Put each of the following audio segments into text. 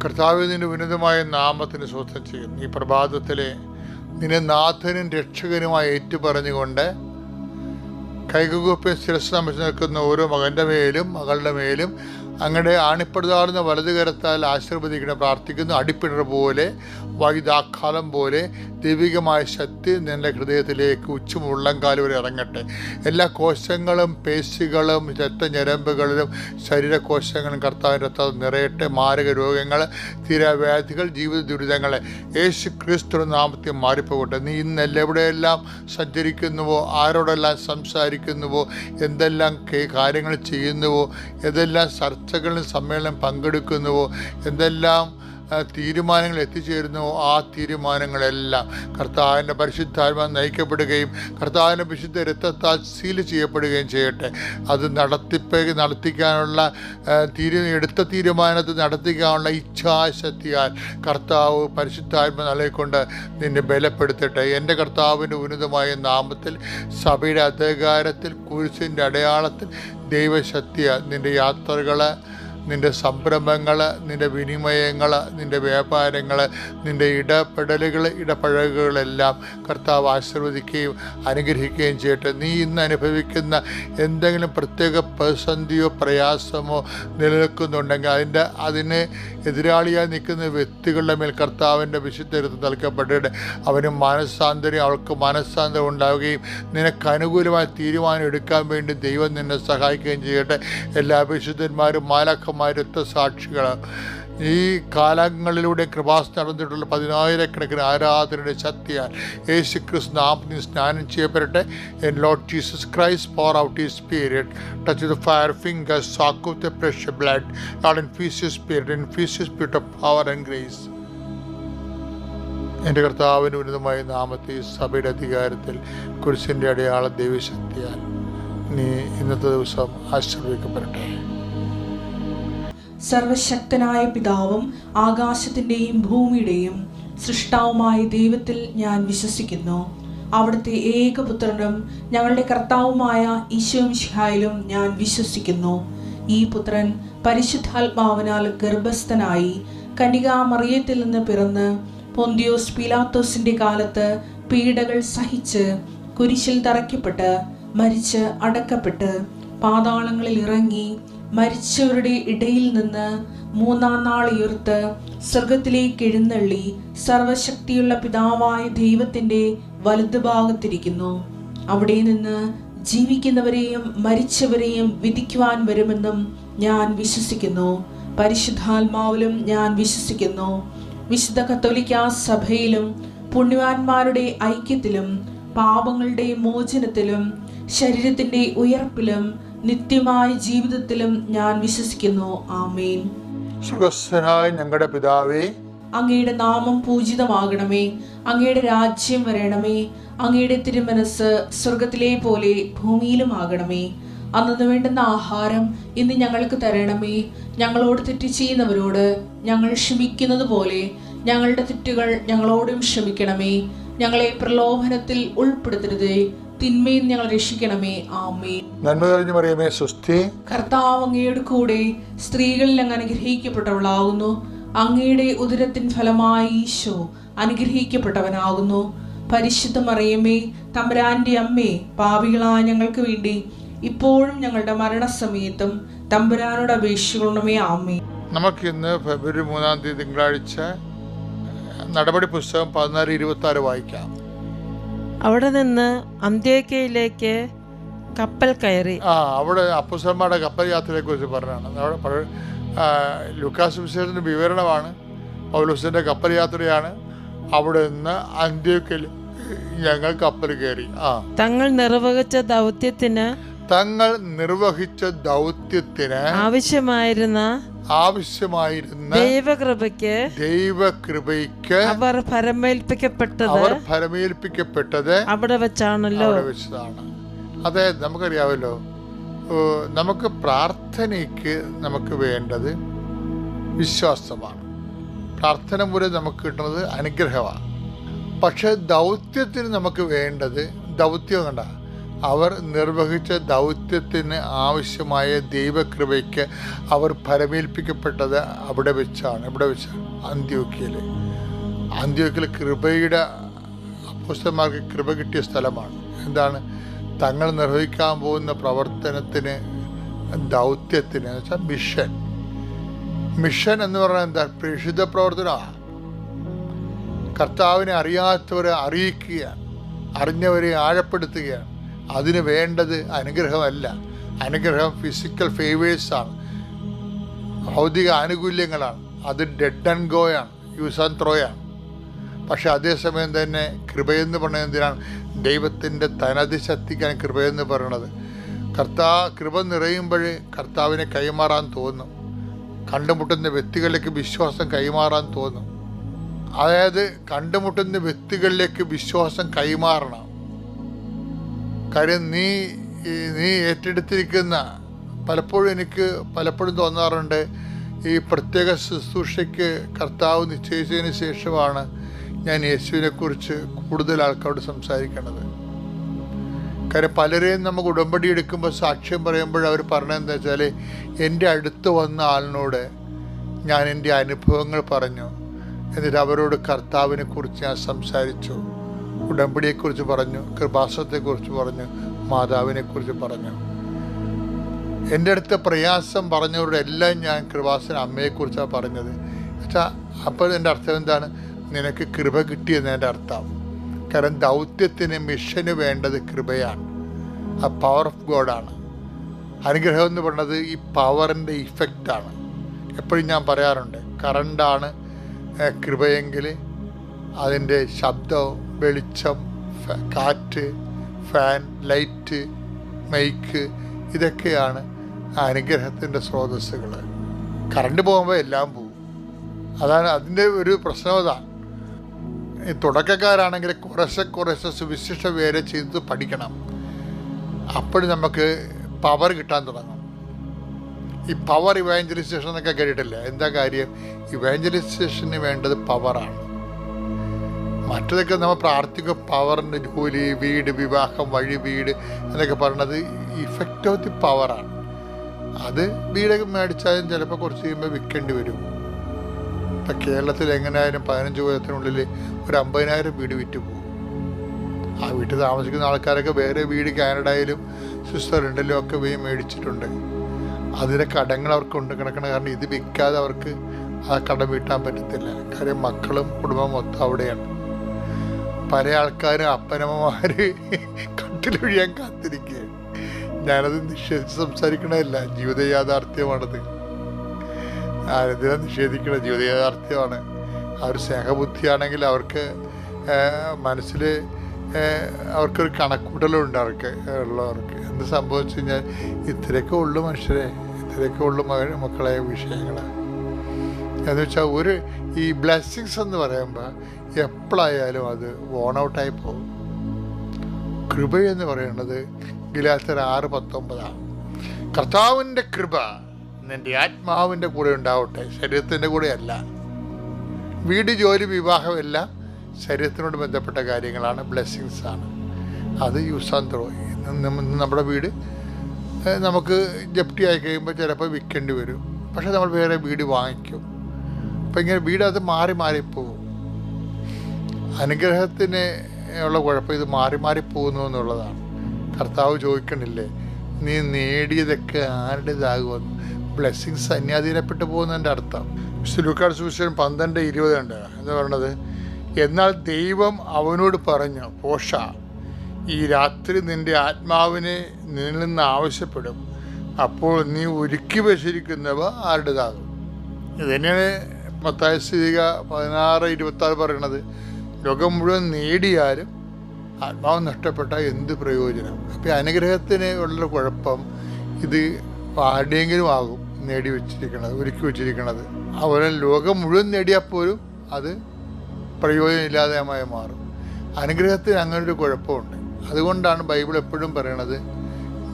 കർത്താവേ, നിന്റെ ഉന്നതമായ നാമത്തിന് സ്വസ്ഥം ചെയ്യുന്നു. ഈ പ്രഭാതത്തിലെ നിന്നെ നാഥനും രക്ഷകനുമായി ഏറ്റുപറഞ്ഞുകൊണ്ട് കൈകുപ്പി ശിരസ് നമിച്ച് നിൽക്കുന്ന ഓരോ മകൻ്റെ മേലും മകളുടെ മേലും അങ്ങയുടെ ആണിപ്പെടുതാടുന്ന വലതുകരത്താൽ ആശീർവദിക്കണം പ്രാർത്ഥിക്കുന്നു. അടിപ്പിണർ പോലെ വൈദാക്കാലം പോലെ ദൈവികമായ ശക്തി നിന്റെ ഹൃദയത്തിലേക്ക് ഉച്ചമുള്ളംകാല് വരെ ഇറങ്ങട്ടെ. എല്ലാ കോശങ്ങളും പേശികളും രക്തഞരമ്പുകളിലും ശരീരകോശങ്ങളും കർത്താവിൻ്റെ രക്തം നിറയട്ടെ. മാരക രോഗങ്ങൾ, തീരാവ്യാധികൾ, ജീവിത ദുരിതങ്ങൾ യേശു ക്രിസ്തു നാമത്തിൽ മാറിപ്പോകട്ടെ. നീ ഇന്ന് എവിടെയെല്ലാം സഞ്ചരിക്കുന്നുവോ, ആരോടെല്ലാം സംസാരിക്കുന്നുവോ, എന്തെല്ലാം കാര്യങ്ങൾ ചെയ്യുന്നുവോ, ഏതെല്ലാം ചർച്ചകളിൽ സമ്മേളനം പങ്കെടുക്കുന്നുവോ, എന്തെല്ലാം തീരുമാനങ്ങൾ എത്തിച്ചേരുന്നു, ആ തീരുമാനങ്ങളെല്ലാം കർത്താവിൻ്റെ പരിശുദ്ധാത്മാ നയിക്കപ്പെടുകയും കർത്താവിൻ്റെ വിശുദ്ധ രക്തത്താൽ സീൽ ചെയ്യപ്പെടുകയും ചെയ്യട്ടെ. അത് നടത്തിക്കാനുള്ള എടുത്ത തീരുമാനത്തെ നടത്തിക്കാനുള്ള ഇച്ഛാശക്തിയാൽ കർത്താവ് പരിശുദ്ധാത്മ നൽകിക്കൊണ്ട് നിന്നെ ബലപ്പെടുത്തട്ടെ. എൻ്റെ കർത്താവിൻ്റെ ഉന്നതമായ നാമത്തിൽ സഭയുടെ അധികാരത്തിൽ കുരിശിൻ്റെ അടയാളത്തിൽ ദൈവശക്തിയാൽ നിൻ്റെ യാത്രകൾ, നിൻ്റെ സംരംഭങ്ങൾ, നിൻ്റെ വിനിമയങ്ങൾ, നിൻ്റെ വ്യാപാരങ്ങൾ, നിൻ്റെ ഇടപഴകുകളെല്ലാം കർത്താവ് ആശീർവദിക്കുകയും അനുഗ്രഹിക്കുകയും ചെയ്യട്ടെ. നീ ഇന്ന് അനുഭവിക്കുന്ന എന്തെങ്കിലും പ്രത്യേക പ്രതിസന്ധിയോ പ്രയാസമോ നിലനിൽക്കുന്നുണ്ടെങ്കിൽ അതിന് എതിരാളിയായി നിൽക്കുന്ന വ്യക്തികളുടെ മേൽ കർത്താവിൻ്റെ വിശുദ്ധരുത്ത് നൽകപ്പെട്ടിട്ട് അവന് അവൾക്ക് മനസ്സാന്തരം ഉണ്ടാവുകയും നിനക്ക് അനുകൂലമായ തീരുമാനം എടുക്കാൻ വേണ്ടി ദൈവം നിന്നെ സഹായിക്കുകയും ചെയ്യട്ടെ. എല്ലാ വിശുദ്ധന്മാരും രക്തസാക്ഷികൾ ഈ കാലങ്ങളിലൂടെ കൃപാസ് നടന്നിട്ടുള്ള 10,000-കണക്കിന് ആരാധനയുടെ ശക്തിയാൽ യേശു ക്രിസ്തു നാമത്തിൽ സ്നാനം ചെയ്യപ്പെടട്ടെ. In Lord Jesus Christ, pour out His Spirit, touch the fire fingers, soak with the precious blood. Lord, infuse Your Spirit, infuse Your Spirit of power and grace. എൻ്റെ കർത്താവിൻ്റെ ഉന്നതമായ നാമത്തിൽ സഭയുടെ അധികാരത്തിൽ കുരിശിൻ്റെ അടയാള ദൈവശക്തിയാൽ നീ ഇന്നത്തെ ദിവസം ആശീർവദിക്കപ്പെടട്ടെ. സർവശക്തനായ പിതാവും ആകാശത്തിൻ്റെയും ഭൂമിയുടെയും സൃഷ്ടാവുമായ ദൈവത്തിൽ ഞാൻ വിശ്വസിക്കുന്നു. അവിടുത്തെ ഏകപുത്രനും ഞങ്ങളുടെ കർത്താവുമായ ഈശോ മിശിഹായിലും ഞാൻ വിശ്വസിക്കുന്നു. ഈ പുത്രൻ പരിശുദ്ധാത്മാവിനാൽ ഗർഭസ്ഥനായി കന്യകാമറിയത്തിൽ നിന്ന് പിറന്ന് പൊന്തിയോസ് പീലാത്തോസിന്റെ കാലത്ത് പീഡകൾ സഹിച്ച് കുരിശിൽ തറയ്ക്കപ്പെട്ട് മരിച്ച് അടക്കപ്പെട്ട് പാതാളങ്ങളിൽ ഇറങ്ങി മരിച്ചവരുടെ ഇടയിൽ നിന്ന് 3-ാം നാൾ ഉയർത്ത് സ്വർഗത്തിലേക്ക് എഴുന്നള്ളി സർവശക്തിയുള്ള പിതാവായ ദൈവത്തിന്റെ വലതുഭാഗത്തിരിക്കുന്നു. അവിടെ നിന്ന് ജീവിക്കുന്നവരെയും മരിച്ചവരെയും വിധിക്കുവാൻ വരുമെന്നും ഞാൻ വിശ്വസിക്കുന്നു. പരിശുദ്ധാത്മാവിലും ഞാൻ വിശ്വസിക്കുന്നു. വിശുദ്ധ കത്തോലിക്കാ സഭയിലും പുണ്യവാന്മാരുടെ ഐക്യത്തിലും പാപങ്ങളുടെ മോചനത്തിലും ശരീരത്തിന്റെ ഉയർപ്പിലും നിത്യമായ ജീവിതത്തിലും ഞാൻ വിശ്വസിക്കുന്നു. ആമേൻ. സ്വർഗ്ഗസ്ഥനായ ഞങ്ങളുടെ പിതാവേ, അങ്ങയുടെ നാമം പൂജിതമാകണമേ. അങ്ങയുടെ രാജ്യം വരണമേ. അങ്ങയുടെ തിരുമനസ് സ്വർഗത്തിലെ പോലെ ഭൂമിയിലും ആകണമേ. അന്നു വേണ്ടുന്ന ആഹാരം ഇന്ന് ഞങ്ങൾക്ക് തരണമേ. ഞങ്ങളോട് തെറ്റ് ചെയ്യുന്നവരോട് ഞങ്ങൾ ക്ഷമിക്കുന്നത് പോലെ ഞങ്ങളുടെ തെറ്റുകൾ ഞങ്ങളോടും ക്ഷമിക്കണമേ. ഞങ്ങളെ പ്രലോഭനത്തിൽ ഉൾപ്പെടുത്തരുതേ, തിന്മയിൽ ഞങ്ങൾ രക്ഷിക്കണമേ. ആമേൻ. നന്മ നിറഞ്ഞ മറിയമേ, സ്വസ്തി. കർത്താവ് അങ്ങയുടെ കൂടെ സ്ത്രീകളിൽ അങ്ങ് അനുഗ്രഹിക്കപ്പെട്ടവളാകുന്നു. അങ്ങയുടെ ഉദരത്തിൻ ഫലമായി ഈശോ അനുഗ്രഹിക്കപ്പെട്ടവനാകുന്നു. പരിശുദ്ധ മറിയമേ, തമ്പുരാന്റെ അമ്മേ, പാപികളായ ഞങ്ങൾക്ക് വേണ്ടി ഇപ്പോഴും ഞങ്ങളുടെ മരണസമയത്തും തമ്പുരാനോട് അപേക്ഷിക്കണമേ. ആമേൻ. നമുക്കിന്ന് ഫെബ്രുവരി 3-ാം തീയതി തിങ്കളാഴ്ച നടപടി പുസ്തകം 14-26 വായിക്കാം. അവിടെ നിന്ന് അന്ത്യോക്യയിലേക്ക് കപ്പൽ കയറി. അവിടെ അപ്പോസ്തലന്മാരുടെ കപ്പൽ യാത്രയെ കുറിച്ച് പറഞ്ഞാണ്. അവിടെ ലൂക്കാസ് സുവിശേഷത്തിന്റെ വിവരണമാണ്. പൗലോസിന്റെ കപ്പൽ യാത്രയാണ്. അവിടെ നിന്ന് അന്ത്യോക്യയിൽ ഞങ്ങൾ കപ്പൽ കയറി. തങ്ങൾ നിർവഹിച്ച ദൗത്യത്തിന് ആവശ്യമായിരുന്ന ദൈവകൃപയ്ക്ക് അവർ ഫലമേൽപ്പിക്കപ്പെട്ടത് അവിടെ വെച്ചാണല്ലോ. അതെ, നമുക്കറിയാമല്ലോ, നമുക്ക് പ്രാർത്ഥനയ്ക്ക് നമുക്ക് വേണ്ടത് വിശ്വാസമാണ്. പ്രാർത്ഥന മൂലം നമുക്ക് കിട്ടുന്നത് അനുഗ്രഹമാണ്. പക്ഷെ ദൗത്യത്തിന് നമുക്ക് വേണ്ടത് ദൗത്യം കണ്ട അവർ നിർവഹിച്ച ദൗത്യത്തിന് ആവശ്യമായ ദൈവകൃപയ്ക്ക് അവർ ഫലമേൽപ്പിക്കപ്പെട്ടത് അവിടെ വെച്ചാണ്. അന്ത്യോക്യയിൽ കൃപയുടെ അപ്പോസ്തലന്മാർക്ക് കൃപ കിട്ടിയ സ്ഥലമാണ്. എന്താണ്? തങ്ങൾ നിർവഹിക്കാൻ പോകുന്ന പ്രവർത്തനത്തിന്, ദൗത്യത്തിന് എന്ന് വെച്ചാൽ മിഷൻ എന്ന് പറഞ്ഞാൽ എന്താ? പ്രേക്ഷിത പ്രവർത്തനമാണ്. കർത്താവിനെ അറിയാത്തവരെ അറിയിക്കുകയാണ്, അറിഞ്ഞവരെ ആഴപ്പെടുത്തുകയാണ്. അതിന് വേണ്ടത് അനുഗ്രഹമല്ല. അനുഗ്രഹം ഫിസിക്കൽ ഫേവേഴ്സാണ്, ഭൗതിക ആനുകൂല്യങ്ങളാണ്. അത് ഡെഡ് ആൻഡ് ഗോയാണ്, യൂസ് ആൻഡ് ത്രോയാണ്. പക്ഷെ അതേസമയം തന്നെ കൃപയെന്ന് പറയുന്നത് എന്തിനാണ്? ദൈവത്തിൻ്റെ തനത് ശക്തിക്കാണ് കൃപയെന്ന് പറയുന്നത്. കൃപ നിറയുമ്പോൾ കർത്താവിനെ കൈമാറാൻ തോന്നും. കണ്ടുമുട്ടുന്ന വ്യക്തികളിലേക്ക് വിശ്വാസം കൈമാറാൻ തോന്നും. അതായത് കണ്ടുമുട്ടുന്ന വ്യക്തികളിലേക്ക് വിശ്വാസം കൈമാറണം. കാര്യം നീ ഏറ്റെടുത്തിരിക്കുന്ന, പലപ്പോഴും തോന്നാറുണ്ട്, ഈ പ്രത്യേക ശുശ്രൂഷയ്ക്ക് കർത്താവ് നിശ്ചയിച്ചതിന് ശേഷമാണ് ഞാൻ യേശുവിനെക്കുറിച്ച് കൂടുതൽ ആൾക്കാരോട് സംസാരിക്കണത്. കാര്യം പലരെയും നമുക്ക് ഉടമ്പടി എടുക്കുമ്പോൾ സാക്ഷ്യം പറയുമ്പോൾ അവർ പറഞ്ഞതെന്താ വെച്ചാൽ, എൻ്റെ അടുത്ത് വന്ന ആളിനോട് ഞാൻ എൻ്റെ അനുഭവങ്ങൾ പറഞ്ഞു, എന്നിട്ട് അവരോട് കർത്താവിനെ കുറിച്ച് ഞാൻ സംസാരിച്ചു, ഉടമ്പടിയെക്കുറിച്ച് പറഞ്ഞു, കൃപാസനത്തെക്കുറിച്ച് പറഞ്ഞു, മാതാവിനെക്കുറിച്ച് പറഞ്ഞു. എൻ്റെ അടുത്ത് പ്രയാസം പറഞ്ഞവരുടെ എല്ലാം ഞാൻ കൃപാസന അമ്മയെക്കുറിച്ചാണ് പറഞ്ഞത്. അപ്പോൾ എൻ്റെ അർത്ഥം എന്താണ്? നിനക്ക് കൃപ കിട്ടിയെന്ന് എൻ്റെ അർത്ഥം. കാരണം ദൗത്യത്തിന്, മിഷന് വേണ്ടത് കൃപയാണ്. ആ പവർ ഓഫ് ഗോഡാണ്. അനുഗ്രഹം എന്ന് പറയുന്നത് ഈ പവറിൻ്റെ ഇഫക്റ്റാണ്. എപ്പോഴും ഞാൻ പറയാറുണ്ട്, കറണ്ടാണ് കൃപയെങ്കിൽ അതിൻ്റെ ശബ്ദം, വെളിച്ചം, കാറ്റ്, ഫാൻ, ലൈറ്റ്, മൈക്ക്, ഇതൊക്കെയാണ് അനുഗ്രഹത്തിൻ്റെ സ്രോതസ്സുകൾ. കറണ്ട് പോകുമ്പോൾ എല്ലാം പോകും. അതാണ് അതിൻ്റെ ഒരു പ്രശ്നം. അതാണ് ഈ തുടക്കക്കാരാണെങ്കിൽ കുറേശ്ശെ സുവിശേഷ വേറെ ചെയ്ത് പഠിക്കണം. അപ്പോൾ നമുക്ക് പവർ കിട്ടാൻ തുടങ്ങും. ഈ പവർ ഇവാഞ്ചലൈസേഷൻ എന്നൊക്കെ കേട്ടിട്ടില്ല. എന്താ കാര്യം? ഇവാഞ്ചലൈസേഷന് വേണ്ടത് പവറാണ്. മറ്റതൊക്കെ നമ്മൾ പ്രാർത്ഥിക്കുക, പവറിൻ്റെ ജോലി, വീട്, വിവാഹം, വഴി, വീട് എന്നൊക്കെ പറയുന്നത് ഇഫക്റ്റ് ഓഫ് ദി പവറാണ്. അത് വീടൊക്കെ മേടിച്ചാലും ചിലപ്പോൾ കുറച്ച് കഴിയുമ്പോൾ വിൽക്കേണ്ടി വരും. ഇപ്പം കേരളത്തിൽ എങ്ങനെയായാലും 15 കൊല്ലത്തിനുള്ളിൽ ഒരു 50,000 വീട് വിറ്റ് പോകും. ആ വീട്ടിൽ താമസിക്കുന്ന ആൾക്കാരൊക്കെ വേറെ വീട് കാനഡയിലും സ്വിറ്റ്സർലൻഡിലും ഒക്കെ പോയി മേടിച്ചിട്ടുണ്ട്. അതിലെ കടങ്ങൾ അവർക്കുണ്ട് കിടക്കണം. കാരണം ഇത് വിൽക്കാതെ അവർക്ക് ആ കടം വീട്ടാൻ പറ്റത്തില്ല. കാര്യം മക്കളും കുടുംബം മൊത്തം അവിടെയാണ്. പല ആൾക്കാരും അപ്പനമ്മമാർ കട്ടിലൊഴിയാൻ കാത്തിരിക്കുകയാണ്. ഞാനത് നിഷേധിച്ച് സംസാരിക്കണമല്ല, ജീവിത യാഥാർത്ഥ്യമാണത്. ആരെന്തിനാ നിഷേധിക്കണ? ജീവിത യാഥാർത്ഥ്യമാണ്. ആ ഒരു സ്നേഹബുദ്ധിയാണെങ്കിൽ അവർക്ക് മനസ്സിൽ അവർക്കൊരു കണക്കൂട്ടലുണ്ട്. ഉള്ളവർക്ക് എന്ത് സംഭവിച്ചു കഴിഞ്ഞാൽ ഇത്രയൊക്കെ ഉള്ളു മനുഷ്യരെ, ഇത്രയൊക്കെ ഉള്ളു മക്കളെ വിഷയങ്ങൾ എന്ന് വെച്ചാൽ ഈ ബ്ലെസ്സിങ്സ് എന്ന് പറയുമ്പോൾ എപ്പോഴായാലും അത് വോൺ ഔട്ടായി പോകും. കൃപയെന്ന് പറയുന്നത് ഗലാത്യർ 6:19 കർത്താവിൻ്റെ കൃപ നിൻ്റെ ആത്മാവിൻ്റെ കൂടെ ഉണ്ടാവട്ടെ, ശരീരത്തിൻ്റെ കൂടെ അല്ല. വീട്, ജോലി, വിവാഹം എല്ലാം ശരീരത്തിനോട് ബന്ധപ്പെട്ട കാര്യങ്ങളാണ്, ബ്ലെസ്സിങ്സാണ്. അത് യൂസ് ആൻഡ് ത്രോ. നമ്മുടെ വീട് നമുക്ക് ജപ്തി ആയി കഴിയുമ്പോൾ ചിലപ്പോൾ വിൽക്കേണ്ടി വരും. പക്ഷെ നമ്മൾ വേറെ വീട് വാങ്ങിക്കും. അപ്പം ഇങ്ങനെ വീട് അത് മാറിപ്പോകും. അനുഗ്രഹത്തിന് ഉള്ള കുഴപ്പം ഇത് മാറിപ്പോകുന്നു എന്നുള്ളതാണ്. കർത്താവ് ചോദിക്കണില്ലേ, നീ നേടിയതൊക്കെ ആരുടേതാകുമെന്ന്? ബ്ലെസ്സിങ്സ് അന്യാധീനപ്പെട്ടു പോകുന്നതിൻ്റെ അർത്ഥം. ലൂക്കായുടെ സുവിശേഷം 12:20 ഉണ്ട് എന്ന് പറയുന്നത്, എന്നാൽ ദൈവം അവനോട് പറഞ്ഞു, പോഷ, ഈ രാത്രി നിൻ്റെ ആത്മാവിനെ നിന്നിൽ നിന്ന് ആവശ്യപ്പെടും, അപ്പോൾ നീ ഒരുക്കി വച്ചിരിക്കുന്നവ ആരുടേതാകും. ഇതന്നെയാണ് മത്തായി 16:26 പറയണത്. ലോകം മുഴുവൻ നേടിയാലും ആത്മാവ് നഷ്ടപ്പെട്ടാൽ എന്ത് പ്രയോജനം? അപ്പം അനുഗ്രഹത്തിന് ഉള്ള കുഴപ്പം ഇത് ആരുടെയെങ്കിലും ആകും നേടി വെച്ചിരിക്കണത്, ഒരുക്കി വെച്ചിരിക്കണത്. അതുപോലെ ലോകം മുഴുവൻ നേടിയാൽ പോലും അത് പ്രയോജനമില്ലാതെയായി മാറും. അനുഗ്രഹത്തിന് അങ്ങനൊരു കുഴപ്പമുണ്ട്. അതുകൊണ്ടാണ് ബൈബിൾ എപ്പോഴും പറയണത്,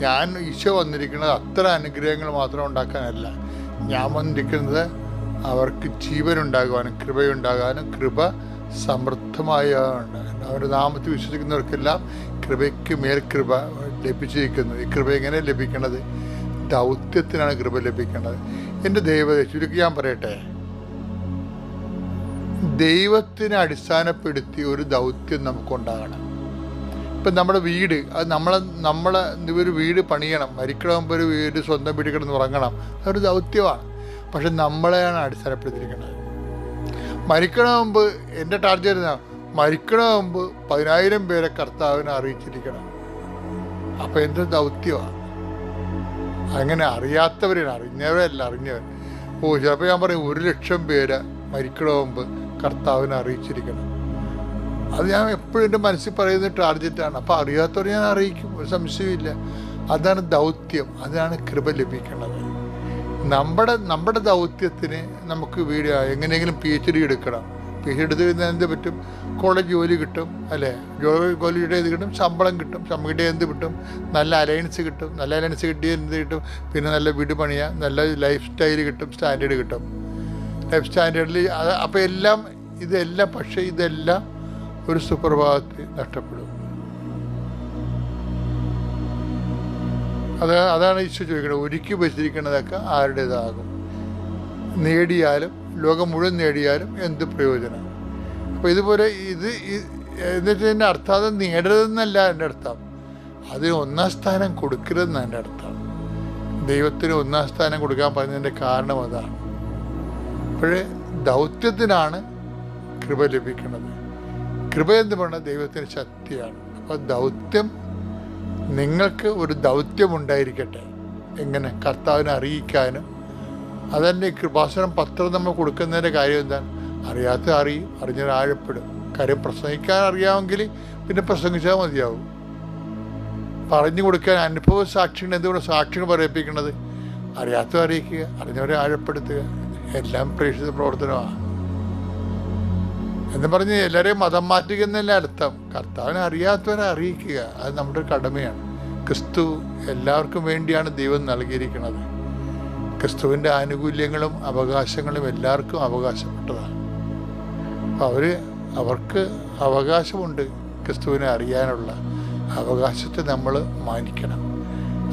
ഞാൻ ഈശോ വന്നിരിക്കുന്നത് അത്ര അനുഗ്രഹങ്ങൾ മാത്രം ഉണ്ടാക്കാനല്ല, ഞാൻ വന്നിരിക്കുന്നത് അവർക്ക് ജീവനുണ്ടാകാനും കൃപയുണ്ടാകാനും കൃപ സമൃദ്ധമായ അവരുടെ നാമത്തിൽ വിശ്വസിക്കുന്നവർക്കെല്ലാം കൃപയ്ക്ക് മേൽ കൃപ ലഭിച്ചിരിക്കുന്നത്. ഈ കൃപ എങ്ങനെ ലഭിക്കണത്? ദൗത്യത്തിനാണ് കൃപ ലഭിക്കുന്നത്. എൻ്റെ ദൈവത്തെ ചുരുക്കി ഞാൻ പറയട്ടെ, ദൈവത്തിനെ അടിസ്ഥാനപ്പെടുത്തി ഒരു ദൗത്യം നമുക്കുണ്ടാകണം. ഇപ്പം നമ്മുടെ വീട്, അത് നമ്മളെ ഒരു വീട് പണിയണം, മരിക്കണമെങ്കിൽ ഒരു വീട് സ്വന്തം വീട് കിടന്ന് ഉറങ്ങണം, അതൊരു ദൗത്യമാണ്. പക്ഷെ നമ്മളെയാണ് അടിസ്ഥാനപ്പെടുത്തിയിരിക്കുന്നത്. മരിക്കണ മുമ്പ് എൻ്റെ ടാർഗറ്റ് മരിക്കണ മുമ്പ് 10,000 പേരെ കർത്താവിനെ അറിയിച്ചിരിക്കണം. അപ്പം എന്തൊരു ദൗത്യമാണ്. അങ്ങനെ അറിയാത്തവരാണ്, അറിഞ്ഞവരല്ല, അറിഞ്ഞവർ. ചിലപ്പോൾ ഞാൻ പറയും 1,00,000 പേരെ മരിക്കണ മുമ്പ് കർത്താവിനെ അറിയിച്ചിരിക്കണം. അത് ഞാൻ എപ്പോഴും എൻ്റെ മനസ്സിൽ പറയുന്ന ടാർഗറ്റാണ്. അപ്പോൾ അറിയാത്തവർ ഞാൻ അറിയിക്കും, ഒരു സംശയമില്ല. അതാണ് ദൗത്യം, അതാണ് കൃപ ലഭിക്കുന്നത്. നമ്മുടെ ദൗത്യത്തിന് നമുക്ക് വീട് എങ്ങനെയെങ്കിലും PhD എടുക്കണം. PhD എടുത്ത് കഴിഞ്ഞാൽ എന്ത് പറ്റും? കോളേജ് ജോലി കിട്ടും, അല്ലേ? ജോലിയുടെ ഇത് കിട്ടും, ശമ്പളം കിട്ടും, കിട്ടിയ എന്ത് കിട്ടും? നല്ല അലയൻസ് കിട്ടും. നല്ല അലയൻസ് കിട്ടിയ എന്ത് കിട്ടും? പിന്നെ നല്ല വീട് പണിയാം, നല്ല ലൈഫ് സ്റ്റൈൽ കിട്ടും, സ്റ്റാൻഡേർഡ് കിട്ടും. ലൈഫ് സ്റ്റാൻഡേർഡിൽ അപ്പോൾ ഇതെല്ലാം പക്ഷേ ഇതെല്ലാം ഒരു സുപ്രഭാതത്തിൽ നഷ്ടപ്പെടും. അതാണ് ഈശോ ചോദിക്കുന്നത്, ഒരുക്കി വെച്ചിരിക്കുന്നതൊക്കെ ആരുടേതാകും? നേടിയാലും, ലോകം മുഴുവൻ നേടിയാലും എന്ത് പ്രയോജനം? അപ്പോൾ ഇതുപോലെ എന്നുവെച്ചതിൻ്റെ അർത്ഥം അത് നേടരുതെന്നല്ല എൻ്റെ അർത്ഥം, അതിന് 1-ാം സ്ഥാനം കൊടുക്കരുതെന്നാണ് എൻ്റെ അർത്ഥം. ദൈവത്തിന് 1-ാം സ്ഥാനം കൊടുക്കാൻ പറഞ്ഞതിൻ്റെ കാരണം അതാണ്. അപ്പോഴേ ദൗത്യത്തിനാണ് കൃപ ലഭിക്കുന്നത്. കൃപ എന്ന് പറഞ്ഞാൽ ദൈവത്തിൻ്റെ ശക്തിയാണ്. അപ്പോൾ ദൗത്യം, നിങ്ങൾക്ക് ഒരു ദൗത്യമുണ്ടായിരിക്കട്ടെ. എങ്ങനെ? കർത്താവിനെ അറിയിക്കാനും. അതന്നെ കൃപാസനം പത്രം നമ്മൾ കൊടുക്കുന്നതിൻ്റെ കാര്യം എന്താണ്? അറിയാത്ത അറിയും, അറിഞ്ഞാൽ ആഴപ്പെടും. കാര്യം പ്രസംഗിക്കാൻ അറിയാമെങ്കിൽ പിന്നെ പ്രസംഗിച്ചാൽ മതിയാവും. പറഞ്ഞു കൊടുക്കാൻ അനുഭവ സാക്ഷികൾ, എന്തുകൊണ്ട് സാക്ഷികൾ പറയിപ്പിക്കുന്നത്? അറിയാത്തവരെ അറിയിക്കുക, അറിഞ്ഞവരെ ആഴപ്പെടുത്തുക, എല്ലാം പ്രേക്ഷിത പ്രവർത്തനമാണ് എന്ന് പറഞ്ഞ് എല്ലാവരെയും മതം മാറ്റുക എന്നല്ല അർത്ഥം. കർത്താവിനെ അറിയാത്തവരെ അറിയിക്കുക, അത് നമ്മുടെ കടമയാണ്. ക്രിസ്തു എല്ലാവർക്കും വേണ്ടിയാണ് ദൈവം നൽകിയിരിക്കുന്നത്. ക്രിസ്തുവിൻ്റെ ആനുകൂല്യങ്ങളും അവകാശങ്ങളും എല്ലാവർക്കും അവകാശപ്പെട്ടതാണ്. അപ്പോൾ അവർക്ക് അവകാശമുണ്ട്. ക്രിസ്തുവിനെ അറിയാനുള്ള അവകാശത്തെ നമ്മൾ മാനിക്കണം.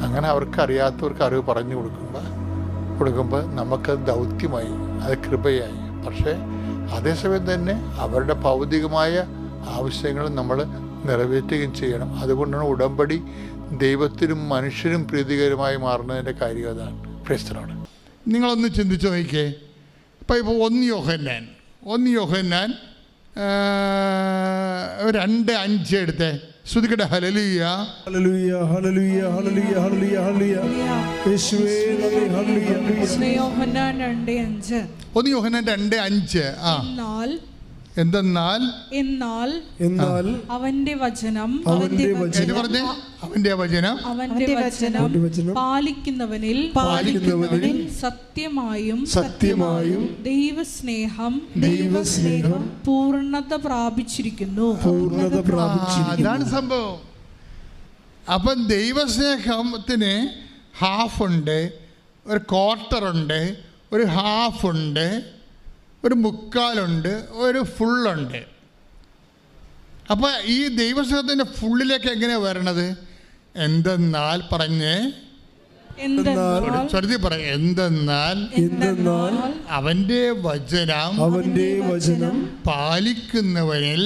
അങ്ങനെ അവർക്ക് അറിയാത്തവർക്ക് അറിവ് പറഞ്ഞു കൊടുക്കുമ്പോൾ നമുക്കത് ദൗത്യമായി, അത് കൃപയായി. പക്ഷേ അതേസമയം തന്നെ അവരുടെ ഭൗതികമായ ആവശ്യങ്ങൾ നമ്മൾ നിറവേറ്റുകയും ചെയ്യണം. അതുകൊണ്ടാണ് ഉടമ്പടി ദൈവത്തിനും മനുഷ്യനും പ്രീതികരമായി മാറുന്നതിൻ്റെ കാര്യം അതാണ്. പ്രേസ്തലോട് നിങ്ങളൊന്ന് ചിന്തിച്ചു നോക്കിക്കേ. ഇപ്പോൾ 1 യോഹന്നാൻ 2:5 എടുത്തേ. ശ്രുതിക്കട്ടെ. ഹല്ലേലൂയ ഹല്ലേലൂയ ഹല്ലേലൂയ ഹല്ലേലൂയ ഹല്ലേലൂയ ഹല്ലേലൂയ യേശുവേ നന്ദി ഹല്ലേലൂയ. യോഹന്നാൻ 2:5. 1 യോഹന്നാൻ 2:5. എന്നാൽ അവന്റെ വചനം പാലിക്കുന്നവനിൽ സത്യമായും ദൈവസ്നേഹം പൂർണ്ണത പ്രാപിച്ചിരിക്കുന്നു. അതാണ് സംഭവം. അപ്പം ദൈവസ്നേഹത്തിന് ഹാഫുണ്ട്, ഒരു ക്വാർട്ടറുണ്ട്, ഒരു ഹാഫുണ്ട്, ഒരു മുക്കാലുണ്ട്, ഒരു ഫുള്ളുണ്ട്. അപ്പോൾ ഈ ദൈവസ്നേഹത്തിൻ്റെ ഫുള്ളിലേക്ക് എങ്ങനെയാണ് വരണത്? എന്തെന്നാൽ അവന്റെ വചനം പാലിക്കുന്നവനിൽ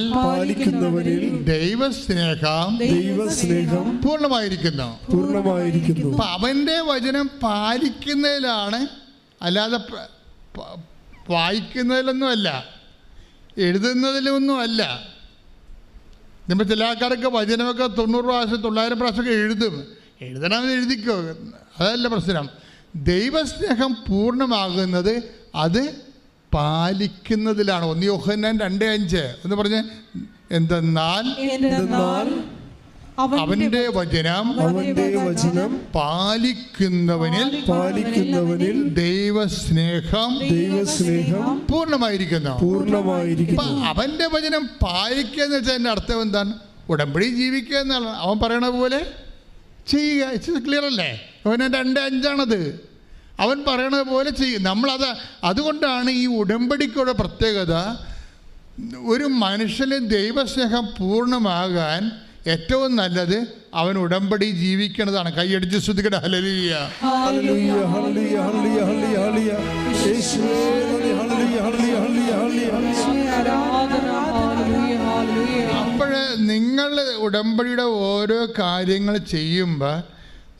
ദൈവസ്നേഹം പൂർണ്ണമായിരിക്കുന്നു. അപ്പൊ അവന്റെ വചനം പാലിക്കുന്നതിലാണ്, അല്ലാതെ വായിക്കുന്നതിലൊന്നുമല്ല, എഴുതുന്നതിലൊന്നുമല്ല. നമ്മൾ ചില ആൾക്കാരൊക്കെ വചനമൊക്കെ 90 പ്രാവശ്യം 900 പ്രാവശ്യമൊക്കെ എഴുതണമെന്ന് എഴുതിക്കോ, അതല്ല പ്രശ്നം. ദൈവസ്നേഹം പൂർണ്ണമാകുന്നത് അത് പാലിക്കുന്നതിലാണ്. 1 യോഹന്നാൻ 2:5 എന്ന് പറഞ്ഞ്, എന്തെന്നാൽ അവന്റെ വചനം പാലിക്കുന്നവനിൽ ദൈവസ്നേഹം പൂർണ്ണമായിരിക്കുന്നു. അവന്റെ വചനം പാലിക്കുക എന്ന് വെച്ചാൽ അതിൻ്റെ അർത്ഥം എന്താണ്? ഉടമ്പടി ജീവിക്കുക എന്നാണ്. അവൻ പറയണ പോലെ ചെയ്യുക. ഇറ്റ്സ് ക്ലിയർ അല്ലേ? അവൻ 2:5 അവൻ പറയണത് പോലെ ചെയ്യും. അതുകൊണ്ടാണ് ഈ ഉടമ്പടിക്കുള്ള പ്രത്യേകത. ഒരു മനുഷ്യന് ദൈവസ്നേഹം പൂർണ്ണമാകാൻ ഏറ്റവും നല്ലത് അവൻ ഉടമ്പടി ജീവിക്കണതാണ്. കൈയടിച്ച് ശ്രുതിക്കട്ടെ, ഹല്ലേലൂയ. ഹല്ലേലൂയ ഹല്ലേലൂയ ഹല്ലേലൂയ ഹല്ലേലൂയ യേശുവേ ഹല്ലേലൂയ ഹല്ലേലൂയ ഹല്ലേലൂയ. അപ്പോൾ നിങ്ങൾ ഉടമ്പടിയുടെ ഓരോ കാര്യങ്ങൾ ചെയ്യുമ്പോൾ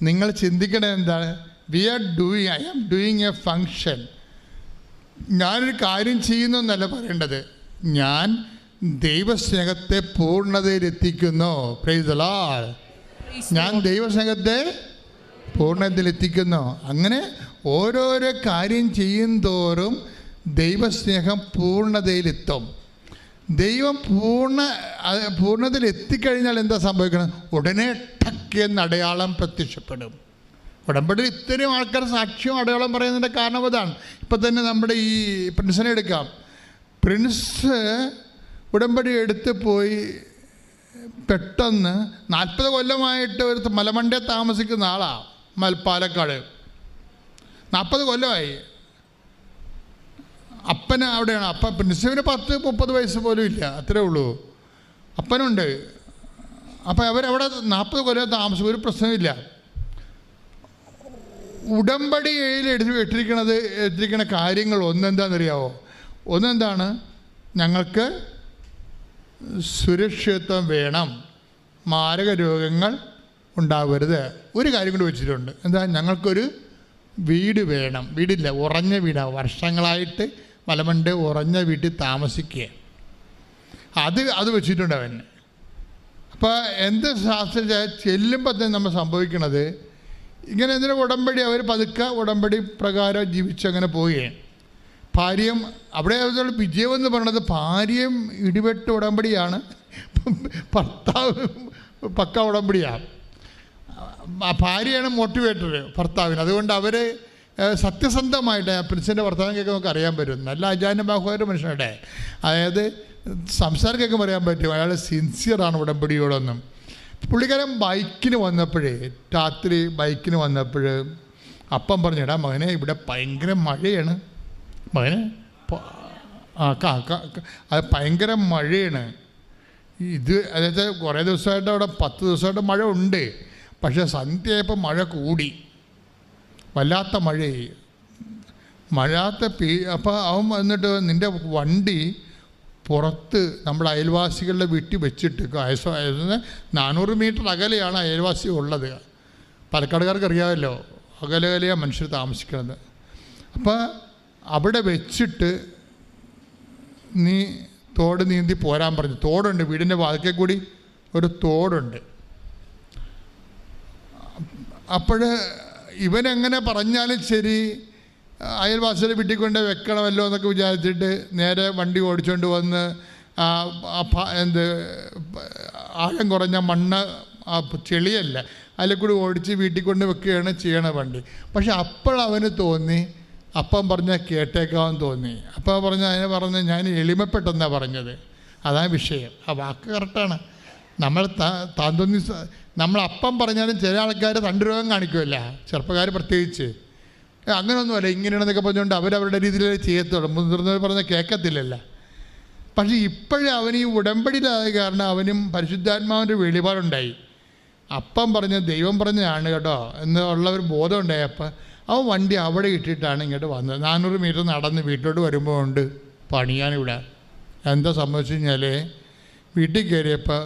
നിങ്ങൾ ചിന്തിക്കേണ്ടത് എന്താണ്? I am doing a function. ഞാനൊരു കാര്യം ചെയ്യുന്നു എന്നല്ല പറയേണ്ടത്, ഞാൻ ദൈവസ്നേഹത്തെ പൂർണ്ണതയിലെത്തിക്കുന്നു. Praise the lord. ഞാൻ ദൈവസ്നേഹത്തെ പൂർണ്ണതയിലെത്തിക്കുന്നു. അങ്ങനെ ഓരോരോ കാര്യം ചെയ്യും തോറും ദൈവസ്നേഹം പൂർണ്ണതയിലെത്തും. ദൈവം പൂർണ്ണതയിൽ എത്തിക്കഴിഞ്ഞാൽ എന്താ സംഭവിക്കണം? ഉടനെ ടക്ക് എന്ന അടയാളം പ്രത്യക്ഷപ്പെടും. ഉടമ്പടി ഇത്രയും ആൾക്കാർ സാക്ഷ്യം അടയാളം പറയുന്നതിൻ്റെ കാരണം അതാണ്. ഇപ്പം തന്നെ നമ്മുടെ ഈ പ്രിൻസിനെ എടുക്കാം. പ്രിൻസ് ഉടമ്പടി എടുത്ത് പോയി പെട്ടെന്ന് 40 കൊല്ലമായിട്ട് ഒരു മലമണ്ടേ താമസിക്കുന്ന ആളാണ്, പാലക്കാട്. 40 കൊല്ലമായി. അപ്പന് അവിടെയാണ്. അപ്പം പ്രിൻസിന് 10-30 വയസ്സ് പോലും ഇല്ല, അത്രേ ഉള്ളൂ. അപ്പനുണ്ട്. അപ്പം അവരവിടെ 40 കൊല്ലം താമസം, ഒരു പ്രശ്നമില്ല. ഉടമ്പടിയിൽ എടുത്തിരിക്കുന്ന കാര്യങ്ങൾ ഒന്നെന്താണെന്നറിയാവോ? ഒന്നെന്താണ്? ഞങ്ങൾക്ക് സുരക്ഷിതത്വം വേണം, മാരക രോഗങ്ങൾ ഉണ്ടാവരുത്. ഒരു കാര്യം കൂടി വെച്ചിട്ടുണ്ട്. എന്താ? ഞങ്ങൾക്കൊരു വീട് വേണം. വീടില്ല, ഉറഞ്ഞ വീടാണ്. വർഷങ്ങളായിട്ട് മലമണ്ട് ഉറഞ്ഞ വീട്ടിൽ താമസിക്കുക. അത് വെച്ചിട്ടുണ്ട് അവൻ. അപ്പോൾ എന്ത് ശാസ്ത്രം ചെല്ലുമ്പോൾ തന്നെ നമ്മൾ സംഭവിക്കണത് ഇങ്ങനെ എന്തിനും ഉടമ്പടി അവർ പതുക്കെ ഉടമ്പടി പ്രകാരം ജീവിച്ചങ്ങനെ പോവുകയാണ്. ഭാര്യയും അവിടെ വിജയം എന്ന് പറയുന്നത് ഭാര്യയും ഇടിവെട്ട് ഉടമ്പടിയാണ്, ഭർത്താവ് പക്ക ഉടമ്പടിയാണ്. ഭാര്യയാണ് മോട്ടിവേറ്റർ ഭർത്താവിന്. അതുകൊണ്ട് അവർ സത്യസന്ധമായിട്ട് പ്രിൻസിൻ്റെ വർത്തമാനം കേൾക്കാൻ നമുക്ക് അറിയാൻ പറ്റും. നല്ല അജാനുബാഹുവായ മനുഷ്യരുടെ, അതായത് സംസാരം കേൾക്കാൻ പറയാൻ പറ്റും അയാൾ സിൻസിയറാണ് ഉടമ്പടിയോടൊന്നും. പുള്ളിക്കാരൻ ബൈക്കിന് വന്നപ്പോഴേ, രാത്രി ബൈക്കിന് വന്നപ്പോൾ അപ്പം പറഞ്ഞു, എടാ മകനെ ഇവിടെ ഭയങ്കര മഴയാണ്, മകനെ അത് ഭയങ്കര മഴയാണ്. അതായത് കുറേ ദിവസമായിട്ട് അവിടെ 10 ദിവസമായിട്ട് മഴ ഉണ്ട്. പക്ഷേ സന്ധ്യയായപ്പോൾ മഴ കൂടി, വല്ലാത്ത മഴയായി. അപ്പോൾ അവൻ വന്നിട്ട് നിൻ്റെ വണ്ടി പുറത്ത് നമ്മുടെ അയൽവാസികളുടെ വീട്ടിൽ വെച്ചിട്ട് 400 മീറ്റർ അകലെയാണ് അയൽവാസി ഉള്ളത്. പാലക്കാടുകാർക്ക് അറിയാമല്ലോ, അകലെയാണ് മനുഷ്യർ താമസിക്കുന്നത്. അപ്പോൾ അവിടെ വെച്ചിട്ട് നീ തോട് നീന്തി പോരാൻ പറഞ്ഞു. തോടുണ്ട്, വീടിൻ്റെ വാതിൽക്കൽ കൂടി ഒരു തോടുണ്ട്. അപ്പോൾ ഇവനെങ്ങനെ പറഞ്ഞാലും ശരി അയൽവാസിയുടെ വീട്ടിൽ കൊണ്ട് വെക്കണമല്ലോ എന്നൊക്കെ വിചാരിച്ചിട്ട് നേരെ വണ്ടി ഓടിച്ചുകൊണ്ട് വന്ന് ആഴം കുറഞ്ഞ മണ്ണ്, ചെളിയല്ല, അതിൽ കൂടി ഓടിച്ച് വീട്ടിൽ കൊണ്ട് വെക്കുകയാണ് ചെയ്യണ വണ്ടി. പക്ഷെ അവന് തോന്നി, അപ്പം പറഞ്ഞാൽ കേട്ടേക്കാമെന്ന് തോന്നി. അപ്പം അതിനെ പറഞ്ഞ് ഞാൻ എളിമപ്പെട്ടെന്നാണ് പറഞ്ഞത്. അതാണ് വിഷയം. ആ വാക്ക് കറക്റ്റാണ്. നമ്മൾ അപ്പം പറഞ്ഞാലും ചില ആൾക്കാർ തണ്ടുരോഗം കാണിക്കുമല്ല, ചെറുപ്പക്കാർ പ്രത്യേകിച്ച്. അങ്ങനെയൊന്നുമല്ല, ഇങ്ങനെയാണെന്നൊക്കെ പറഞ്ഞുകൊണ്ട് അവരവരുടെ രീതിയിൽ ചെയ്യത്തുള്ളൂ. മുതിർന്നവർ പറഞ്ഞാൽ കേൾക്കത്തില്ലല്ല. പക്ഷേ ഇപ്പോഴും അവൻ ഈ ഉടമ്പടിയിലായ കാരണം അവനും പരിശുദ്ധാത്മാവിൻ്റെ വെളിപാടുണ്ടായി. അപ്പം പറഞ്ഞ് ദൈവം പറഞ്ഞതാണ് കേട്ടോ എന്നുള്ള ഒരു ബോധം ഉണ്ടായപ്പോൾ അവൻ വണ്ടി അവിടെ ഇട്ടിട്ടാണ് ഇങ്ങോട്ട് വന്നത്. 400 മീറ്റർ നടന്ന് വീട്ടിലോട്ട് വരുമ്പോൾ ഉണ്ട് പണിയാനിവിടെ. എന്താ സംഭവിച്ചു കഴിഞ്ഞാൽ വീട്ടിൽ കയറിയപ്പോൾ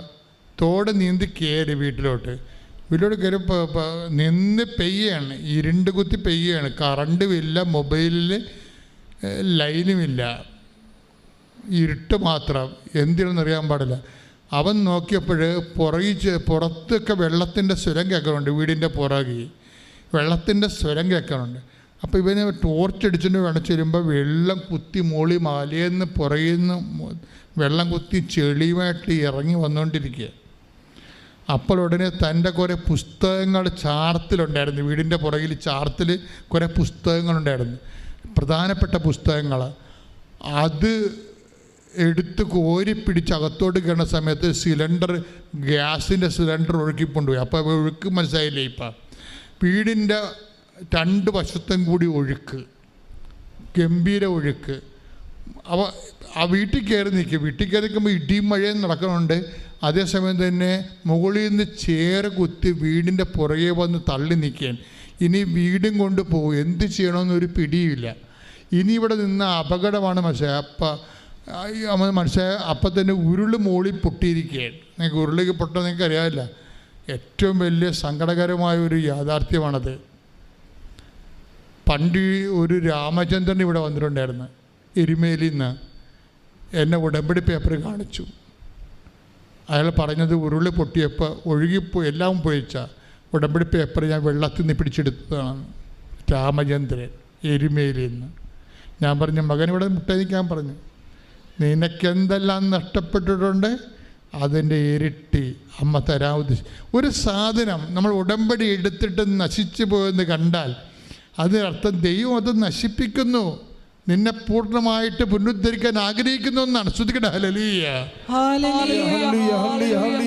തോട് നീന്തി കയറി വീട്ടിലോട്ട് കയറിയപ്പോൾ നിന്ന് പെയ്യാണ്, ഇരുണ്ട് കുത്തി പെയ്യാണ്. കറണ്ടുമില്ല, മൊബൈലിൽ ലൈനുമില്ല, ഇരുട്ട് മാത്രം. എന്തിനെന്നറിയാൻ പാടില്ല. അവൻ നോക്കിയപ്പോൾ പുറത്തൊക്കെ വെള്ളത്തിൻ്റെ സ്വരം കേൾക്കുന്നുണ്ട്. വീടിൻ്റെ പുറകിൽ വെള്ളത്തിൻ്റെ സ്വരം കേൾക്കുന്നുണ്ട്. അപ്പോൾ ഇവന് ടോർച്ചടിച്ചിട്ട് വേണം ചെല്ലുമ്പോൾ വെള്ളം കുത്തി മോളി മലയെന്ന് പുറകിൽ നിന്ന് വെള്ളം കുത്തി ചെളിയുമായിട്ട് ഇറങ്ങി വന്നുകൊണ്ടിരിക്കുക. അപ്പോൾ ഉടനെ തൻ്റെ കുറേ പുസ്തകങ്ങൾ ചാർത്തിലുണ്ടായിരുന്നു. വീടിൻ്റെ പുറകിൽ ചാർത്തിൽ കുറേ പുസ്തകങ്ങളുണ്ടായിരുന്നു, പ്രധാനപ്പെട്ട പുസ്തകങ്ങൾ. അത് എടുത്ത് കോരി പിടിച്ച് അകത്തോട്ട് കയറുന്ന സമയത്ത് ഗ്യാസിൻ്റെ സിലിണ്ടർ ഒഴുക്കിക്കൊണ്ടുപോയി. അപ്പോൾ ഒഴുക്ക് മനസ്സിലായില്ലേ? ഇപ്പം വീടിൻ്റെ 2 വശത്തും കൂടി ഒഴുക്ക്, ഗംഭീര ഒഴുക്ക്. അപ്പോൾ ആ വീട്ടിൽ കയറി നിൽക്കും. വീട്ടിൽ കയറി നിൽക്കുമ്പോൾ ഇടിയും മഴയും നടക്കുന്നുണ്ട്. അതേസമയം തന്നെ മുകളിൽ നിന്ന് ചേറ് കുത്തി വീടിൻ്റെ പുറകെ വന്ന് തള്ളി നിൽക്കുകയാണ്. ഇനി വീടും കൊണ്ട് പോകും, എന്ത് ചെയ്യണമെന്നൊരു പിടിയുമില്ല. ഇനി ഇവിടെ നിന്ന് അപകടമാണ് മനസ്സിലായ അപ്പം തന്നെ ഉരുള് മോളിൽ പൊട്ടിയിരിക്കുകയാണ്. നിങ്ങൾക്ക് ഉരുളിക്ക് പൊട്ടാൻ നിങ്ങൾക്ക് അറിയാമില്ല. ഏറ്റവും വലിയ സങ്കടകരമായ ഒരു യാഥാർത്ഥ്യമാണത്. പണ്ട് ഒരു രാമചന്ദ്രൻ ഇവിടെ വന്നിട്ടുണ്ടായിരുന്നു എരുമേലിയിൽ നിന്ന്. എന്നെ ഉടമ്പടി പേപ്പർ കാണിച്ചു. അയാൾ പറഞ്ഞത് ഉരുളി പൊട്ടിയപ്പോൾ ഒഴുകിപ്പോയി, എല്ലാം പോയിച്ച ഉടമ്പടി പേപ്പർ ഞാൻ വെള്ളത്തിൽ നിന്ന് പിടിച്ചെടുത്തതാണ്. രാമചന്ദ്രൻ എരുമേലിയിൽ നിന്ന്. ഞാൻ പറഞ്ഞു, മകൻ ഇവിടെ മുട്ടനിക്കാൻ പറഞ്ഞു, നിനക്കെന്തെല്ലാം നഷ്ടപ്പെട്ടിട്ടുണ്ട് അതിൻ്റെ ഇരട്ടി അമ്മ തരാൻ ഉദ്ദേശിച്ചു. ഒരു സാധനം നമ്മൾ ഉടമ്പടി എടുത്തിട്ട് നശിച്ചു പോയെന്ന് കണ്ടാൽ അതിനർത്ഥം ദൈവം അത് നശിപ്പിക്കുന്നു, നിന്നെ പൂർണ്ണമായിട്ട് പുനരുദ്ധരിക്കാൻ ആഗ്രഹിക്കുന്നു എന്നാണ്. ശ്രദ്ധിക്കട്ടെ. ഹല്ലേലൂയ.